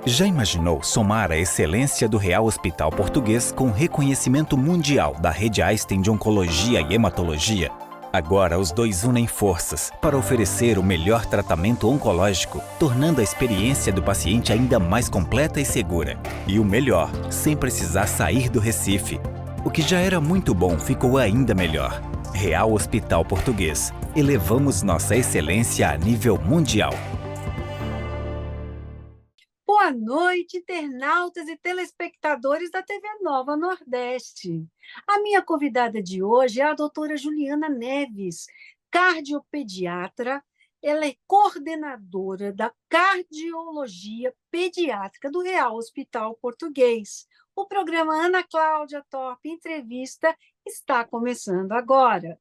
Já imaginou somar a excelência do Real Hospital Português com reconhecimento mundial da Rede Einstein de Oncologia e Hematologia? Agora os dois unem forças para oferecer o melhor tratamento oncológico, tornando a experiência do paciente ainda mais completa e segura. E o melhor, sem precisar sair do Recife. O que já era muito bom ficou ainda melhor. Real Hospital Português. Elevamos nossa excelência a nível mundial. Boa noite, internautas e telespectadores da TV Nova Nordeste. A minha convidada de hoje é a doutora Juliana Neves, cardiopediatra. Ela é coordenadora da Cardiologia Pediátrica do Real Hospital Português. O programa Ana Cláudia Top Entrevista está começando agora.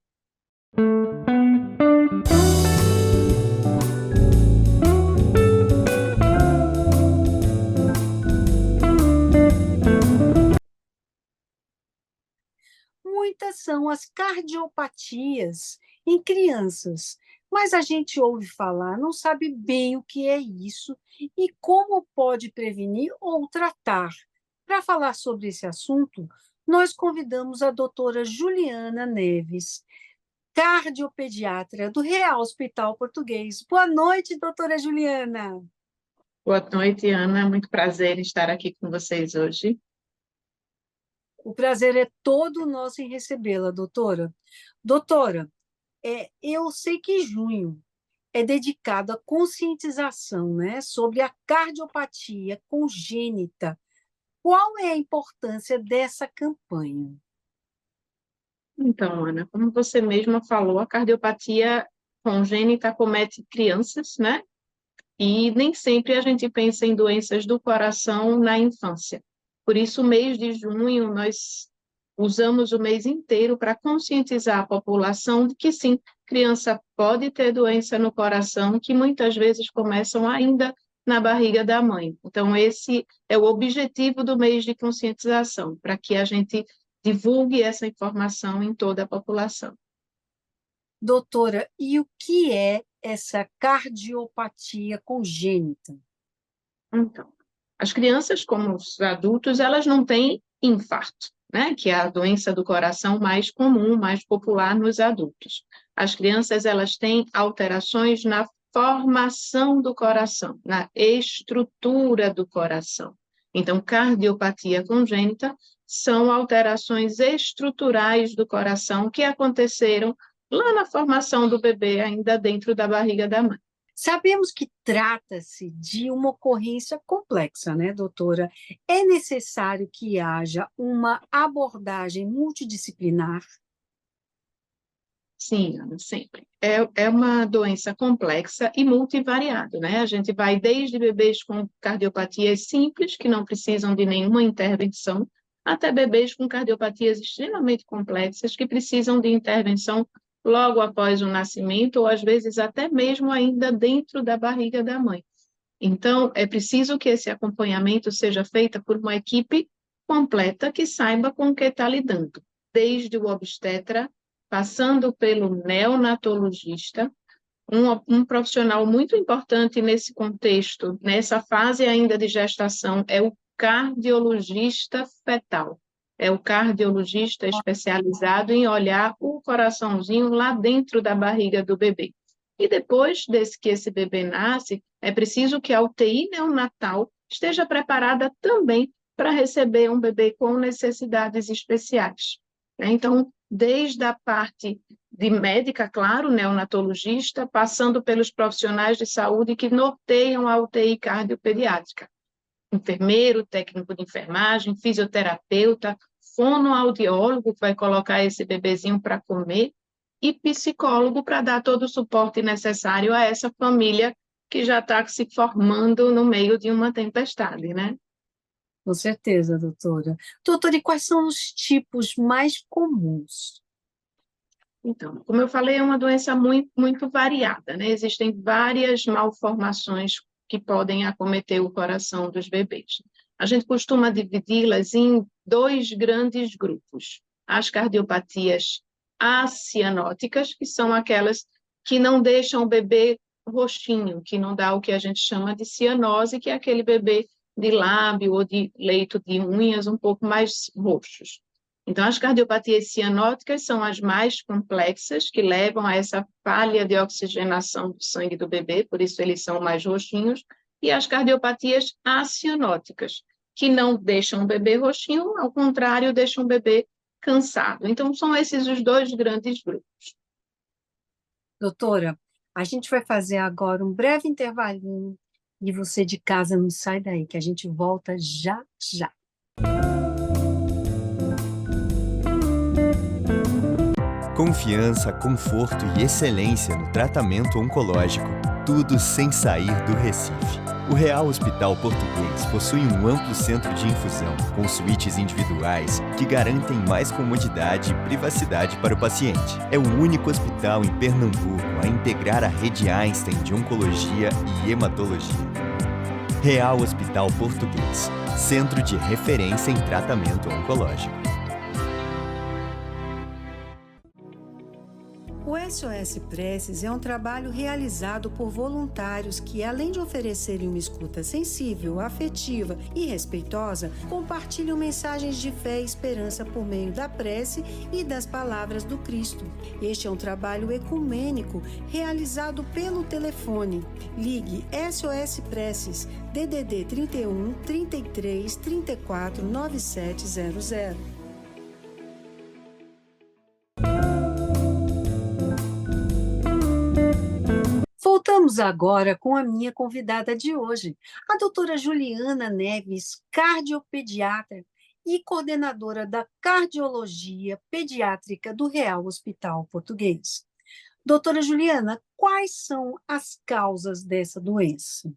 Muitas são as cardiopatias em crianças, mas a gente ouve falar, não sabe bem o que é isso e como pode prevenir ou tratar. Para falar sobre esse assunto, nós convidamos a doutora Juliana Neves, cardiopediatra do Real Hospital Português. Boa noite, doutora Juliana. Boa noite, Ana. Muito prazer em estar aqui com vocês hoje. O prazer é todo nosso em recebê-la, doutora. Doutora, eu sei que junho é dedicado à conscientização, né, sobre a cardiopatia congênita. Qual é a importância dessa campanha? Então, Ana, como você mesma falou, a cardiopatia congênita acomete crianças, né? E nem sempre a gente pensa em doenças do coração na infância. Por isso, o mês de junho, nós usamos o mês inteiro para conscientizar a população de que, sim, criança pode ter doença no coração, que muitas vezes começam ainda na barriga da mãe. Então, esse é o objetivo do mês de conscientização, para que a gente divulgue essa informação em toda a população. Doutora, e o que é essa cardiopatia congênita? Então, as crianças, como os adultos, elas não têm infarto, né? Que é a doença do coração mais comum, mais popular nos adultos. As crianças, elas têm alterações na formação do coração, na estrutura do coração. Então, cardiopatia congênita são alterações estruturais do coração que aconteceram lá na formação do bebê, ainda dentro da barriga da mãe. Sabemos que trata-se de uma ocorrência complexa, né, doutora? É necessário que haja uma abordagem multidisciplinar? Sim, Ana, sempre. É uma doença complexa e multivariada, né? A gente vai desde bebês com cardiopatias simples, que não precisam de nenhuma intervenção, até bebês com cardiopatias extremamente complexas, que precisam de intervenção logo após o nascimento, ou às vezes até mesmo ainda dentro da barriga da mãe. Então, é preciso que esse acompanhamento seja feito por uma equipe completa que saiba com o que está lidando, desde o obstetra, passando pelo neonatologista, um profissional muito importante nesse contexto, nessa fase ainda de gestação, é o cardiologista fetal. É o cardiologista especializado em olhar o coraçãozinho lá dentro da barriga do bebê. E depois desse que esse bebê nasce, é preciso que a UTI neonatal esteja preparada também para receber um bebê com necessidades especiais. Então, desde a parte de médica, claro, neonatologista, passando pelos profissionais de saúde que norteiam a UTI cardiopediátrica. Enfermeiro, técnico de enfermagem, fisioterapeuta, fonoaudiólogo que vai colocar esse bebezinho para comer e psicólogo para dar todo o suporte necessário a essa família que já está se formando no meio de uma tempestade, né? Com certeza, doutora. Doutora, e quais são os tipos mais comuns? Então, como eu falei, é uma doença muito variada, né? Existem várias malformações que podem acometer o coração dos bebês. A gente costuma dividi-las em dois grandes grupos. As cardiopatias acianóticas, que são aquelas que não deixam o bebê roxinho, que não dá o que a gente chama de cianose, que é aquele bebê de lábio ou de leito de unhas um pouco mais roxos. Então, as cardiopatias cianóticas são as mais complexas, que levam a essa falha de oxigenação do sangue do bebê, por isso eles são mais roxinhos, e as cardiopatias acianóticas, que não deixam o bebê roxinho, ao contrário, deixam o bebê cansado. Então, são esses os dois grandes grupos. Doutora, a gente vai fazer agora um breve intervalinho e você de casa não sai daí, que a gente volta já já. Confiança, conforto e excelência no tratamento oncológico, tudo sem sair do Recife. O Real Hospital Português possui um amplo centro de infusão, com suítes individuais que garantem mais comodidade e privacidade para o paciente. É o único hospital em Pernambuco a integrar a rede Einstein de Oncologia e Hematologia. Real Hospital Português, centro de referência em tratamento oncológico. O SOS Preces é um trabalho realizado por voluntários que, além de oferecerem uma escuta sensível, afetiva e respeitosa, compartilham mensagens de fé e esperança por meio da prece e das palavras do Cristo. Este é um trabalho ecumênico realizado pelo telefone. Ligue SOS Preces, DDD 31 33 34 9700. Voltamos agora com a minha convidada de hoje, a doutora Juliana Neves, cardiopediatra e coordenadora da Cardiologia Pediátrica do Real Hospital Português. Doutora Juliana, quais são as causas dessa doença?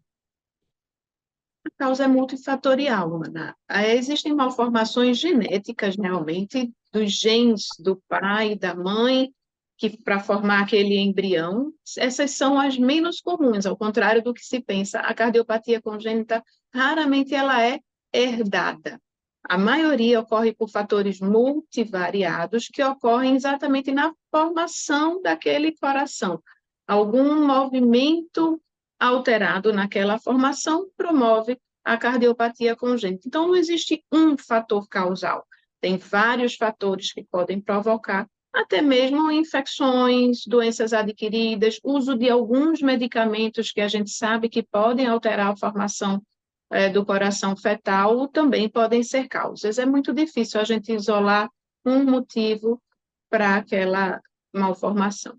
A causa é multifatorial, Ana. Existem malformações genéticas, realmente, dos genes do pai e da mãe, que para formar aquele embrião, essas são as menos comuns, ao contrário do que se pensa. A cardiopatia congênita, raramente ela é herdada. A maioria ocorre por fatores multivariados que ocorrem exatamente na formação daquele coração. Algum movimento alterado naquela formação promove a cardiopatia congênita. Então, não existe um fator causal. Tem vários fatores que podem provocar, até mesmo infecções, doenças adquiridas, uso de alguns medicamentos que a gente sabe que podem alterar a formação do coração fetal, também podem ser causas. É muito difícil a gente isolar um motivo para aquela malformação.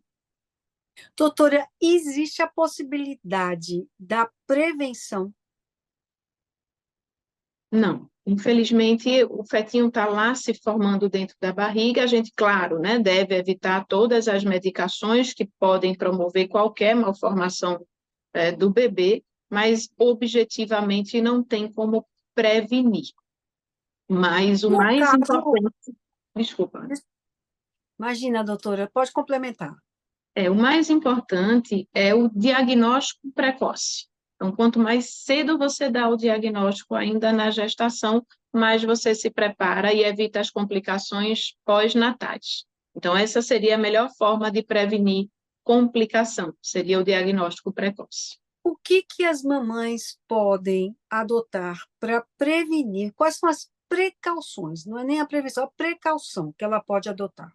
Doutora, existe a possibilidade da prevenção? Não. Infelizmente, o fetinho está lá se formando dentro da barriga. A gente, claro, né, deve evitar todas as medicações que podem promover qualquer malformação do bebê, mas objetivamente não tem como prevenir. Mas o mais importante... Desculpa. Imagina, doutora, pode complementar. O mais importante é o diagnóstico precoce. Então, quanto mais cedo você dá o diagnóstico, ainda na gestação, mais você se prepara e evita as complicações pós-natais. Então, essa seria a melhor forma de prevenir complicação, seria o diagnóstico precoce. O que as mamães podem adotar para prevenir? Quais são as precauções? Não é nem a prevenção, a precaução que ela pode adotar.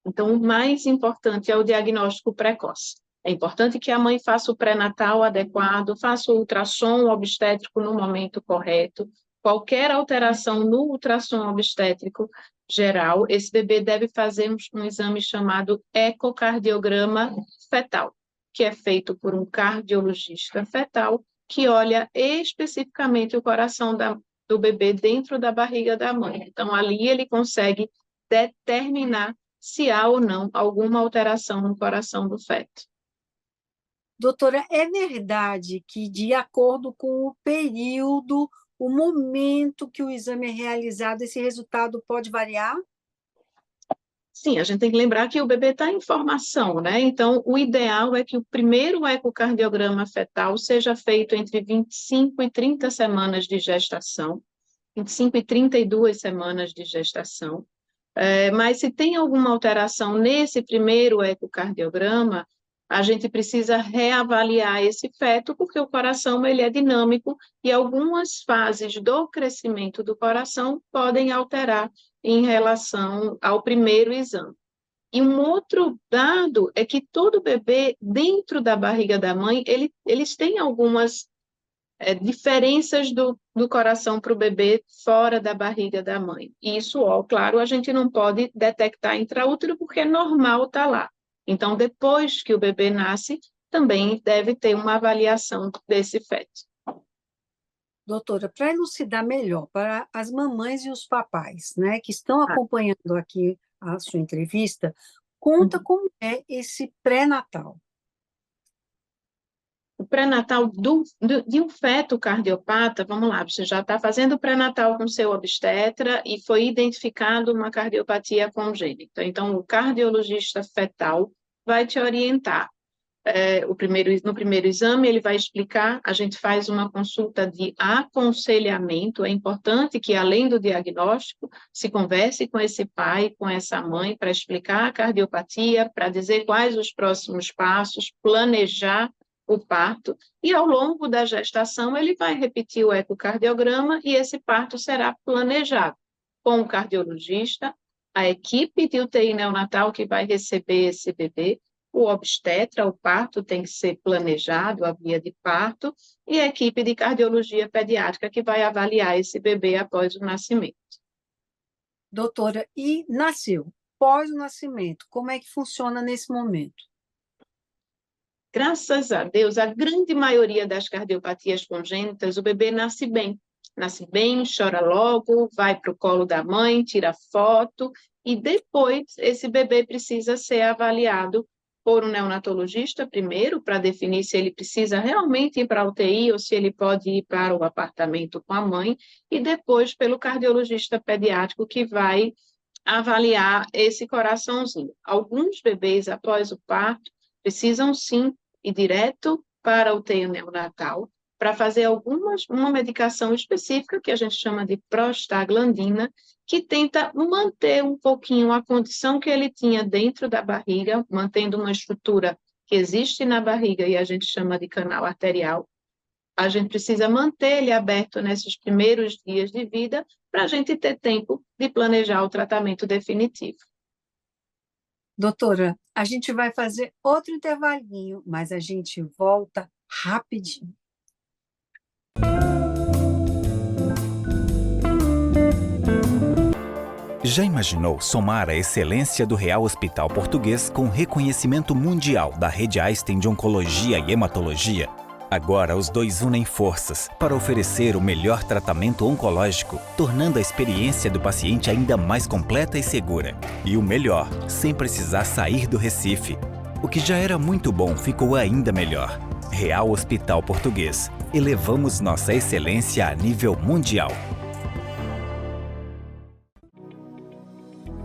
Então, o mais importante é o diagnóstico precoce. É importante que a mãe faça o pré-natal adequado, faça o ultrassom obstétrico no momento correto. Qualquer alteração no ultrassom obstétrico geral, esse bebê deve fazer um exame chamado ecocardiograma fetal, que é feito por um cardiologista fetal, que olha especificamente o coração do bebê dentro da barriga da mãe. Então, ali ele consegue determinar se há ou não alguma alteração no coração do feto. Doutora, é verdade que, de acordo com o período, o momento que o exame é realizado, esse resultado pode variar? Sim, a gente tem que lembrar que o bebê está em formação, né? Então, o ideal é que o primeiro ecocardiograma fetal seja feito entre 25 e 30 semanas de gestação, 25 e 32 semanas de gestação. Mas se tem alguma alteração nesse primeiro ecocardiograma, a gente precisa reavaliar esse feto, porque o coração ele é dinâmico e algumas fases do crescimento do coração podem alterar em relação ao primeiro exame. E um outro dado é que todo bebê, dentro da barriga da mãe, eles têm algumas diferenças do coração para o bebê fora da barriga da mãe. Isso, ó, claro, a gente não pode detectar intraútero porque é normal estar lá. Então, depois que o bebê nasce, também deve ter uma avaliação desse feto. Doutora, para elucidar melhor para as mamães e os papais, né, que estão acompanhando aqui a sua entrevista, conta como é esse pré-natal. O pré-natal de um feto cardiopata, vamos lá, você já está fazendo o pré-natal com seu obstetra e foi identificado uma cardiopatia congênita. Então, o cardiologista fetal vai te orientar. No primeiro exame, ele vai explicar, a gente faz uma consulta de aconselhamento, é importante que, além do diagnóstico, se converse com esse pai, com essa mãe, para explicar a cardiopatia, para dizer quais os próximos passos, planejar o parto, e ao longo da gestação ele vai repetir o ecocardiograma e esse parto será planejado com o cardiologista, a equipe de UTI neonatal que vai receber esse bebê, o obstetra, o parto tem que ser planejado, a via de parto, e a equipe de cardiologia pediátrica que vai avaliar esse bebê após o nascimento. Doutora, e nasceu? Pós o nascimento, como é que funciona nesse momento? Graças a Deus, a grande maioria das cardiopatias congênitas, o bebê nasce bem, chora logo, vai para o colo da mãe, tira foto, e depois esse bebê precisa ser avaliado por um neonatologista primeiro, para definir se ele precisa realmente ir para a UTI ou se ele pode ir para o apartamento com a mãe, e depois pelo cardiologista pediátrico que vai avaliar esse coraçãozinho. Alguns bebês, após o parto, precisam sim ir direto para a UTI neonatal para fazer uma medicação específica que a gente chama de prostaglandina, que tenta manter um pouquinho a condição que ele tinha dentro da barriga, mantendo uma estrutura que existe na barriga e a gente chama de canal arterial. A gente precisa manter ele aberto nesses primeiros dias de vida para a gente ter tempo de planejar o tratamento definitivo. Doutora, a gente vai fazer outro intervalinho, mas a gente volta rapidinho. Já imaginou somar a excelência do Real Hospital Português com reconhecimento mundial da Rede Einstein de Oncologia e Hematologia? Agora os dois unem forças para oferecer o melhor tratamento oncológico, tornando a experiência do paciente ainda mais completa e segura. E o melhor, sem precisar sair do Recife. O que já era muito bom ficou ainda melhor. Real Hospital Português. Elevamos nossa excelência a nível mundial.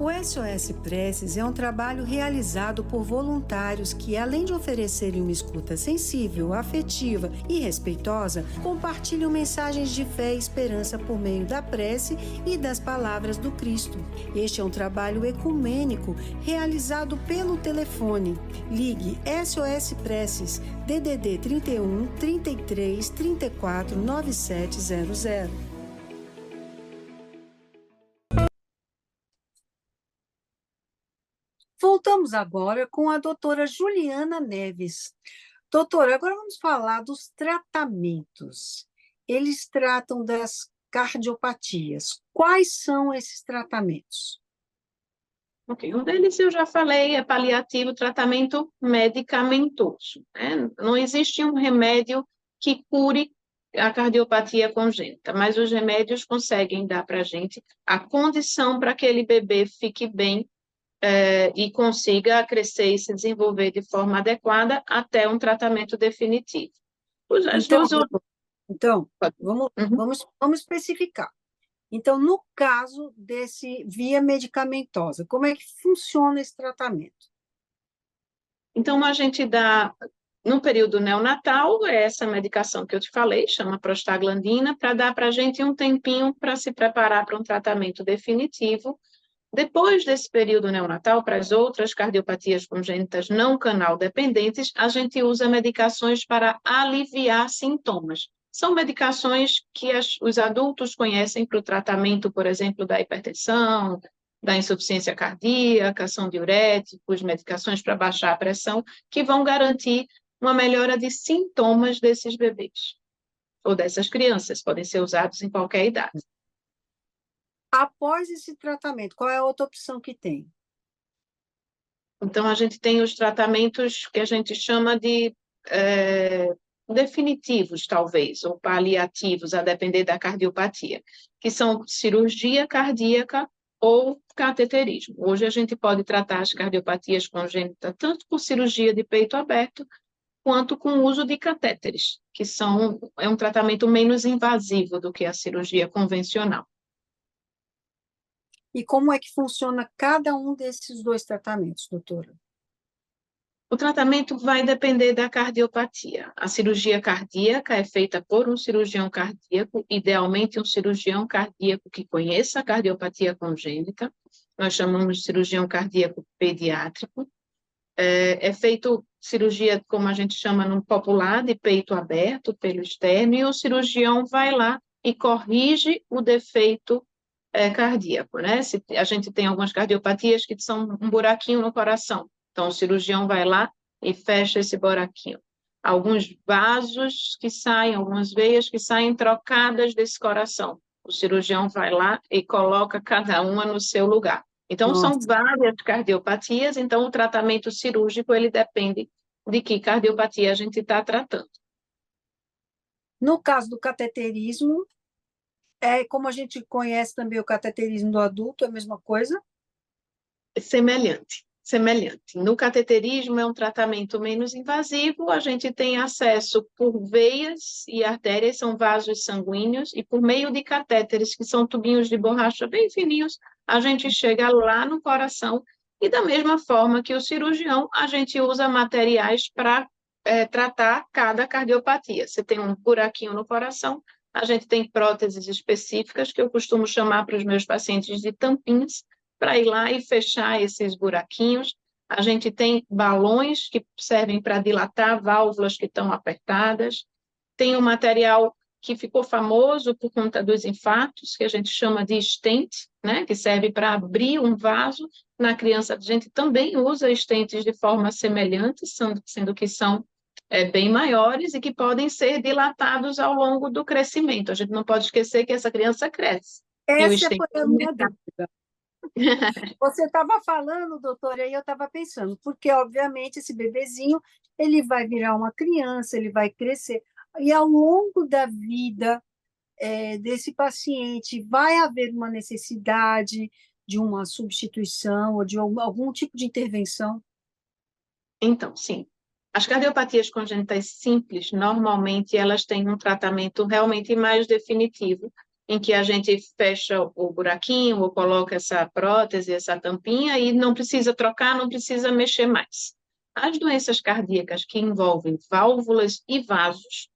O SOS Preces é um trabalho realizado por voluntários que, além de oferecerem uma escuta sensível, afetiva e respeitosa, compartilham mensagens de fé e esperança por meio da prece e das palavras do Cristo. Este é um trabalho ecumênico realizado pelo telefone. Ligue SOS Preces, DDD 31 33 34 9700. Voltamos agora com a doutora Juliana Neves. Doutora, agora vamos falar dos tratamentos. Eles tratam das cardiopatias. Quais são esses tratamentos? Ok, um deles eu já falei, é paliativo, tratamento medicamentoso, né? Não existe um remédio que cure a cardiopatia congênita, mas os remédios conseguem dar para a gente a condição para que aquele bebê fique bem e consiga crescer e se desenvolver de forma adequada até um tratamento definitivo. Então, vamos especificar. Então, no caso desse via medicamentosa, como é que funciona esse tratamento? Então, a gente dá, no período neonatal, essa medicação que eu te falei, chama prostaglandina, para dar para a gente um tempinho para se preparar para um tratamento definitivo. Depois desse período neonatal, para as outras cardiopatias congênitas não canal dependentes, a gente usa medicações para aliviar sintomas. São medicações que os adultos conhecem para o tratamento, por exemplo, da hipertensão, da insuficiência cardíaca, são diuréticos, medicações para baixar a pressão, que vão garantir uma melhora de sintomas desses bebês ou dessas crianças, podem ser usados em qualquer idade. Após esse tratamento, qual é a outra opção que tem? Então, a gente tem os tratamentos que a gente chama de definitivos, talvez, ou paliativos, a depender da cardiopatia, que são cirurgia cardíaca ou cateterismo. Hoje a gente pode tratar as cardiopatias congênitas tanto por cirurgia de peito aberto, quanto com o uso de catéteres, que é um tratamento menos invasivo do que a cirurgia convencional. E como é que funciona cada um desses dois tratamentos, doutora? O tratamento vai depender da cardiopatia. A cirurgia cardíaca é feita por um cirurgião cardíaco, idealmente um cirurgião cardíaco que conheça a cardiopatia congênita. Nós chamamos de cirurgião cardíaco pediátrico. É feito cirurgia, como a gente chama no popular, de peito aberto, pelo externo, e o cirurgião vai lá e corrige o defeito cardíaco, né? A gente tem algumas cardiopatias que são um buraquinho no coração, então o cirurgião vai lá e fecha esse buraquinho. Alguns vasos que saem, algumas veias que saem trocadas desse coração, o cirurgião vai lá e coloca cada uma no seu lugar. Então, são várias cardiopatias, então o tratamento cirúrgico, ele depende de que cardiopatia a gente está tratando. No caso do cateterismo, como a gente conhece também o cateterismo do adulto, é a mesma coisa? Semelhante. No cateterismo é um tratamento menos invasivo, a gente tem acesso por veias e artérias, são vasos sanguíneos, e por meio de catéteres, que são tubinhos de borracha bem fininhos, a gente chega lá no coração, e da mesma forma que o cirurgião, a gente usa materiais para tratar cada cardiopatia. Você tem um buraquinho no coração, a gente tem próteses específicas, que eu costumo chamar para os meus pacientes de tampinhas, para ir lá e fechar esses buraquinhos. A gente tem balões que servem para dilatar válvulas que estão apertadas. Tem um material que ficou famoso por conta dos infartos, que a gente chama de stent, né, que serve para abrir um vaso. Na criança, a gente também usa stents de forma semelhante, sendo que são bem maiores e que podem ser dilatados ao longo do crescimento. A gente não pode esquecer que essa criança cresce. Essa foi a minha dúvida. Você estava falando, doutora, e eu estava pensando, porque, obviamente, esse bebezinho, ele vai virar uma criança, ele vai crescer, e ao longo da vida desse paciente, vai haver uma necessidade de uma substituição ou de algum tipo de intervenção? Então, sim. As cardiopatias congênitas simples, normalmente, elas têm um tratamento realmente mais definitivo, em que a gente fecha o buraquinho ou coloca essa prótese, essa tampinha, e não precisa trocar, não precisa mexer mais. As doenças cardíacas que envolvem válvulas e vasos,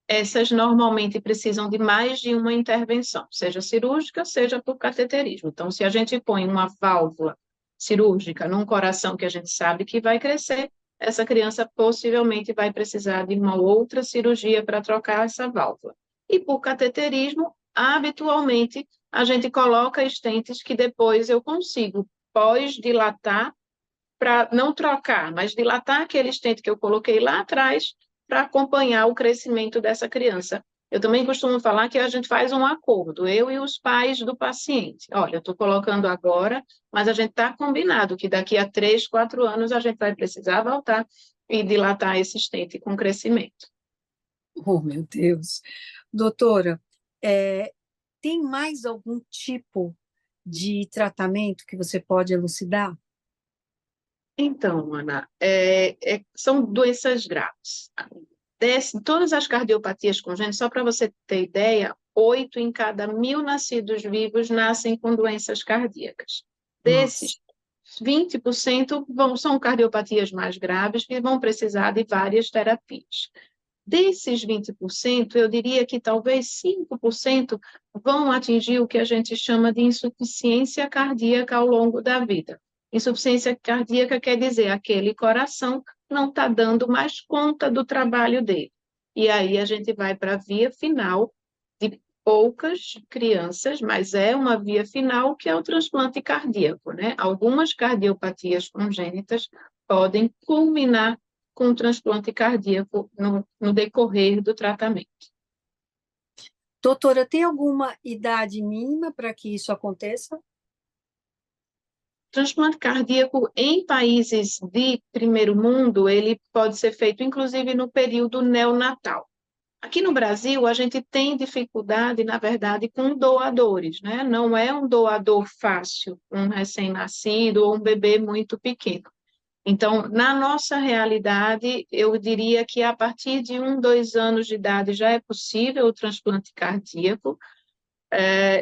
essas normalmente precisam de mais de uma intervenção, seja cirúrgica, seja por cateterismo. Então, se a gente põe uma válvula cirúrgica num coração que a gente sabe que vai crescer, essa criança possivelmente vai precisar de uma outra cirurgia para trocar essa válvula. E por cateterismo, habitualmente, a gente coloca stents que depois eu consigo pós-dilatar, para não trocar, mas dilatar aquele stent que eu coloquei lá atrás para acompanhar o crescimento dessa criança. Eu também costumo falar que a gente faz um acordo, eu e os pais do paciente. Olha, eu estou colocando agora, mas a gente está combinado que daqui a 3, 4 anos a gente vai precisar voltar e dilatar esse stent com crescimento. Oh, meu Deus! Doutora, tem mais algum tipo de tratamento que você pode elucidar? Então, Ana, são doenças graves. Todas as cardiopatias congênitas, só para você ter ideia, 8 em cada 1.000 nascidos vivos nascem com doenças cardíacas. Desses, 20% são cardiopatias mais graves que vão precisar de várias terapias. Desses 20%, eu diria que talvez 5% vão atingir o que a gente chama de insuficiência cardíaca ao longo da vida. Insuficiência cardíaca quer dizer aquele coração não está dando mais conta do trabalho dele. E aí a gente vai para a via final de poucas crianças, mas é uma via final que é o transplante cardíaco, né? Algumas cardiopatias congênitas podem culminar com o transplante cardíaco no decorrer do tratamento. Doutora, tem alguma idade mínima para que isso aconteça? Transplante cardíaco em países de primeiro mundo, ele pode ser feito inclusive no período neonatal. Aqui no Brasil, a gente tem dificuldade, na verdade, com doadores, né? Não é um doador fácil, um recém-nascido ou um bebê muito pequeno. Então, na nossa realidade, eu diria que a partir de 1, 2 anos de idade já é possível o transplante cardíaco,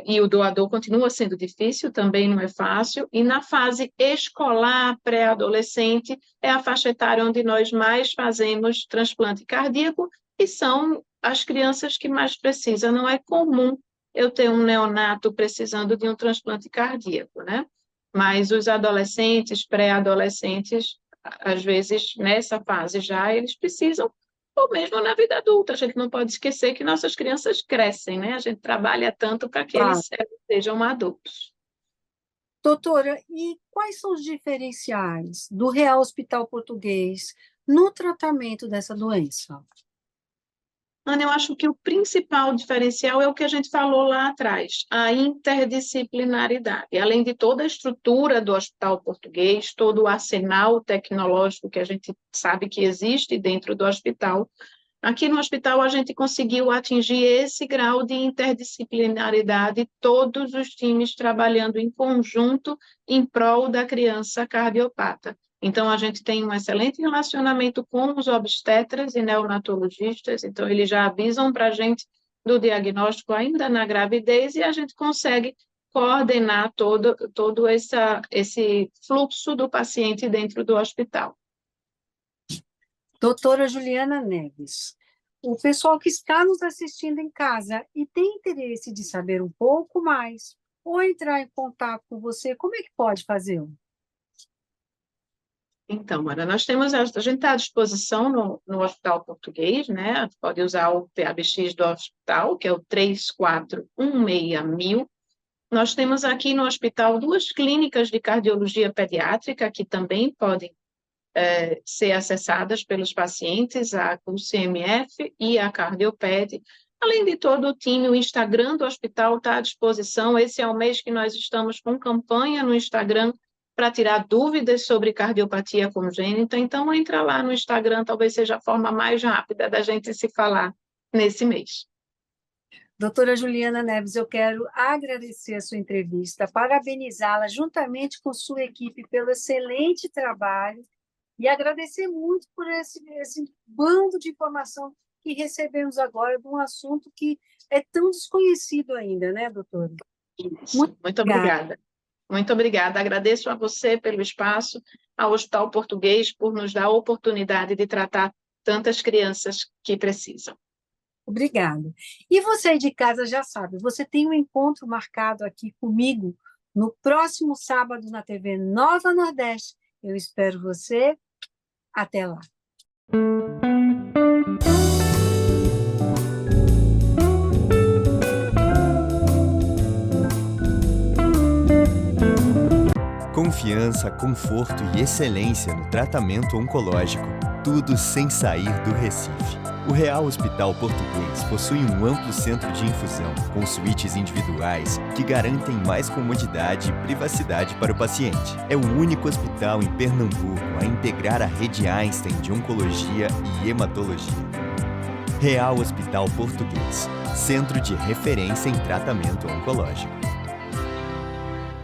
e o doador continua sendo difícil, também não é fácil, e na fase escolar, pré-adolescente, é a faixa etária onde nós mais fazemos transplante cardíaco, e são as crianças que mais precisam. Não é comum eu ter um neonato precisando de um transplante cardíaco, né? Mas os adolescentes, pré-adolescentes, às vezes, nessa fase já, eles precisam, ou mesmo na vida adulta. A gente não pode esquecer que nossas crianças crescem, né? A gente trabalha tanto para que eles sejam adultos. Doutora, e quais são os diferenciais do Real Hospital Português no tratamento dessa doença? Ana, eu acho que o principal diferencial é o que a gente falou lá atrás, a interdisciplinaridade. Além de toda a estrutura do Hospital Português, todo o arsenal tecnológico que a gente sabe que existe dentro do hospital, aqui no hospital a gente conseguiu atingir esse grau de interdisciplinaridade, todos os times trabalhando em conjunto em prol da criança cardiopata. Então, a gente tem um excelente relacionamento com os obstetras e neonatologistas, então eles já avisam para a gente do diagnóstico ainda na gravidez e a gente consegue coordenar todo esse fluxo do paciente dentro do hospital. Doutora Juliana Neves, o pessoal que está nos assistindo em casa e tem interesse de saber um pouco mais ou entrar em contato com você, como é que pode fazer? Então, Ana, a gente está à disposição no Hospital Português, né? Pode usar o PABX do hospital, que é o 3416.000. Nós temos aqui no hospital 2 clínicas de cardiologia pediátrica que também podem ser acessadas pelos pacientes, a CULCMF e a Cardioped. Além de todo o time, o Instagram do hospital está à disposição. Esse é o mês que nós estamos com campanha no Instagram para tirar dúvidas sobre cardiopatia congênita, então entra lá no Instagram, talvez seja a forma mais rápida da gente se falar nesse mês. Doutora Juliana Neves, eu quero agradecer a sua entrevista, parabenizá-la juntamente com sua equipe pelo excelente trabalho e agradecer muito por esse bando de informação que recebemos agora de um assunto que é tão desconhecido ainda, né, doutora? Muito obrigada. Muito obrigada. Agradeço a você pelo espaço, ao Hospital Português por nos dar a oportunidade de tratar tantas crianças que precisam. Obrigada. E você aí de casa já sabe, você tem um encontro marcado aqui comigo no próximo sábado na TV Nova Nordeste. Eu espero você. Até lá. Confiança, conforto e excelência no tratamento oncológico, tudo sem sair do Recife. O Real Hospital Português possui um amplo centro de infusão, com suítes individuais que garantem mais comodidade e privacidade para o paciente. É o único hospital em Pernambuco a integrar a rede Einstein de Oncologia e Hematologia. Real Hospital Português, centro de referência em tratamento oncológico.